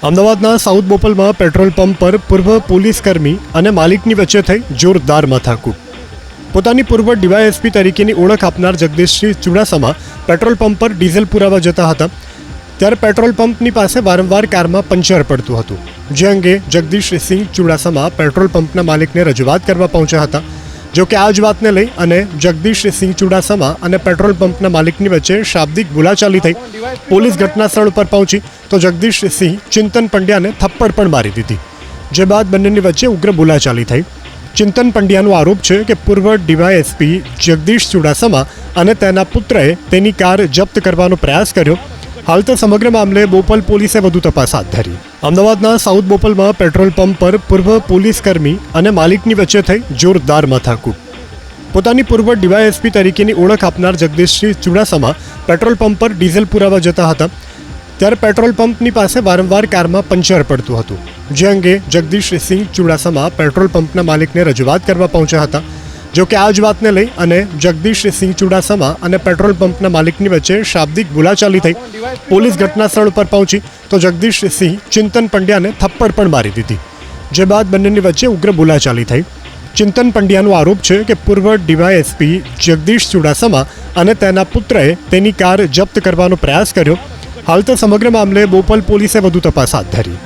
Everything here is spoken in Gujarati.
અમદાવાદના સાઉથ બોપલમાં પેટ્રોલ પંપ પર પૂર્વ પોલીસકર્મી અને માલિકની વચ્ચે થઈ જોરદાર માથાકૂટ. પોતાની પૂર્વ ડીવાયએસપી તરીકેની ઓળખ આપનાર જગદીશસિંહ ચુડાસમા પેટ્રોલ પંપ પર ડીઝલ પુરાવા જતા હતા ત્યારે પેટ્રોલ પંપની પાસે વારંવાર કારમાં પંચર પડતું હતું, જે અંગે જગદીશસિંહ ચુડાસમા પેટ્રોલ પંપના માલિકને રજૂઆત કરવા પહોંચ્યા હતા. જો કે આ જ વાતને લઈ અને જગદીશસિંહ ચુડાસમા અને પેટ્રોલ પંપના માલિકની વચ્ચે શાબ્દિક બોલાચાલી થઈ. પોલીસ ઘટના સ્થળ ઉપર પહોંચી તો જગદીશસિંહ ચિંતન પંડ્યાને થપ્પડ પણ મારી દીધી, જે બાદ બંનેની વચ્ચે ઉગ્ર બોલાચાલી થઈ. ચિંતન પંડ્યાનો આરોપ છે કે પૂર્વ ડીવાયએસપી જગદીશ ચુડાસમા અને તેના પુત્રએ તેની કાર જપ્ત કરવાનો પ્રયાસ કર્યો. હાલ તો સમગ્ર મામલે બોપલ પોલીસે વધુ તપાસ હાથ ધરી. અમદાવાદના સાઉથ બોપલમાં પેટ્રોલ પંપ પર પૂર્વ પોલીસકર્મી અને માલિકની વચ્ચે થઈ જોરદાર માથાકૂટ. પોતાની પૂર્વ ડીવાયએસપી તરીકેની ઓળખ આપનાર જગદીશસિંહ ચુડાસમા પેટ્રોલ પંપ પર ડીઝલ પુરાવા જતા હતા ત્યારે પેટ્રોલ પંપની પાસે વારંવાર કારમાં પંચર પડતું હતું, જે અંગે જગદીશસિંહ ચુડાસમા પેટ્રોલ પંપના માલિકને રજૂઆત કરવા પહોંચ્યા હતા. જો કે આ જ વાતને લઈ અને જગદીશસિંહ ચુડાસમા અને પેટ્રોલ પંપના માલિકની વચ્ચે શાબ્દિક બોલાચાલી થઈ. પોલીસ ઘટના સ્થળ ઉપર પહોંચી તો જગદીશસિંહ ચિંતન પંડ્યાને થપ્પડ પણ મારી દીધી, જે બાદ બંનેની વચ્ચે ઉગ્ર બોલાચાલી થઈ. ચિંતન પંડ્યાનો આરોપ છે કે પૂર્વ ડીવાયએસપી જગદીશ ચુડાસમા અને તેના પુત્રએ તેની કાર જપ્ત કરવાનો પ્રયાસ કર્યો. હાલ તો સમગ્ર મામલે બોપલ પોલીસે વધુ તપાસ હાથ ધરી.